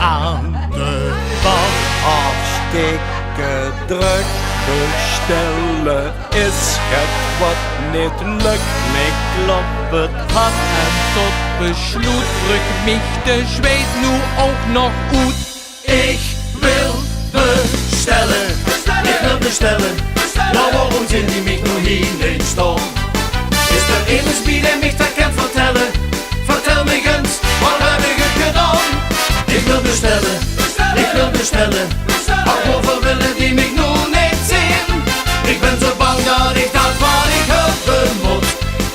aan de bar. Hartstikke druk bestellen is het wat niet lukt. Ik klop het hart En tot besluit druk mich de Schweiz nu ook nog uit. Ik wil bestellen, ik wil bestellen. Nou, waarom zijn die mich nu hier niet staan? Is er eens bij die mich dat kan vertellen? Vertel me eens, wat heb ik het gedaan? Ik wil bestellen, ik wil bestellen. Ach, waarvoor willen die mich nu niet zien? Ik ben zo bang dat ik dat wat ik hebben moet,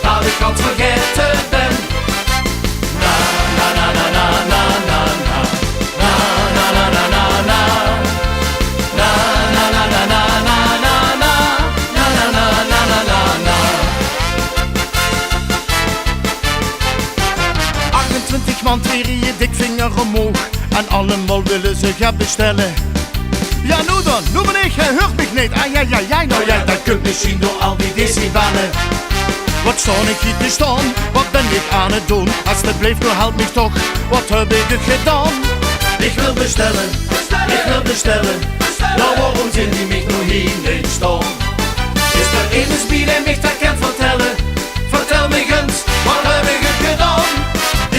dat ik het vergeten ben. Na na na na na na na na. Na na na na na na. Na na na na na na na na. Na na na na na na na. 28 man tweren je dikvinger omhoog en allemaal willen ze gaan bestellen. Ja, nu dan, nu ben ik, hij hoort mich niet. Ah, ja, nou ja, Dat kunt misschien door al die decibellen. wat sta ik hier te staan? Wat ben ik aan het doen? Alsjeblieft, nu help mich toch, wat heb ik het gedaan? Ik wil bestellen, ik wil bestellen. Nou, waarom zijn die mich nu hier niet staan? Is er eens bij die mich dat kan vertellen? Vertel me eens, wat heb ik het gedaan?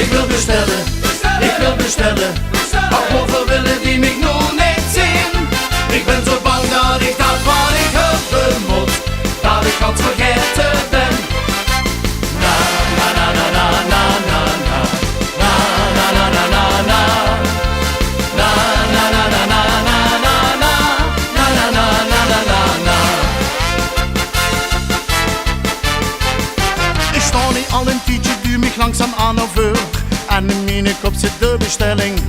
Ik wil bestellen, ik wil bestellen. Ach, waarvoor willen die mich nu niet zien? Ik ben zo bang dat ik dat wat ik hebben moet, dat ik het vergeten ben. Na na na na na na na na. Na na na na na na. Na na na na na na na na. Na na na na na na na. Ik sta niet al een tijdje, duw mich langzaam aan over. En in mijn kop zit de bestelling.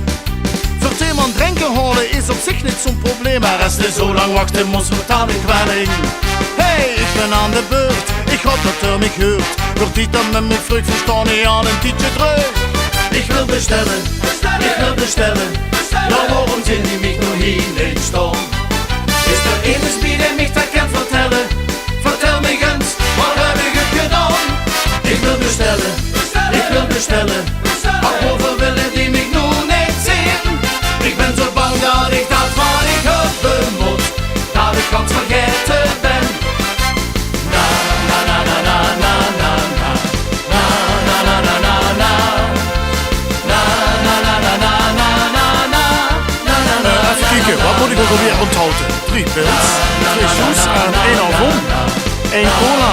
Voor twee man drinken halen is op zich niet zo'n probleem. Maar als je zo lang wachten moet, vertaal ik kwelling. Hey, ik ben aan de beurt, ik hoop dat er mich hoort. Wordt die dan met mijn vrucht verstaan niet aan een tijdje terug. Ik wil bestellen, ik wil bestellen. Nou, waarom zijn die mich nu hier niet staan? Is er eens bij die mich dat kan vertellen? Vertel me eens, wat heb ik het gedaan? Ik wil bestellen, ik wil bestellen. Ach, waarvoor willen die mich nu niet zien? Ik ben zo bang dat ik dat wat ik hebben moet, dat ik het vergeten ben. Na na na na na na na na. Na na na na na na. Na na na na na na na na. Na na na. Even kijken, wat moet ik ook alweer onthouden? 3 pils, 2 shoes en 1 alvom, 1 cola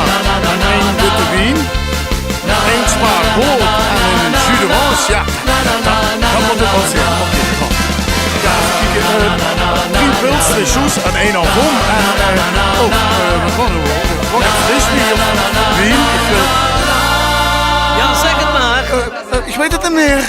en 1 witte wien, 1 spaar brood en een jus d'orange. Ja, dat moet ik wel zeggen. Ja, even kijken, 3 pils, 2 shoes en 1 alvom en wat een frisbee of wien? Ja, zeg het maar. Ik weet het niet meer.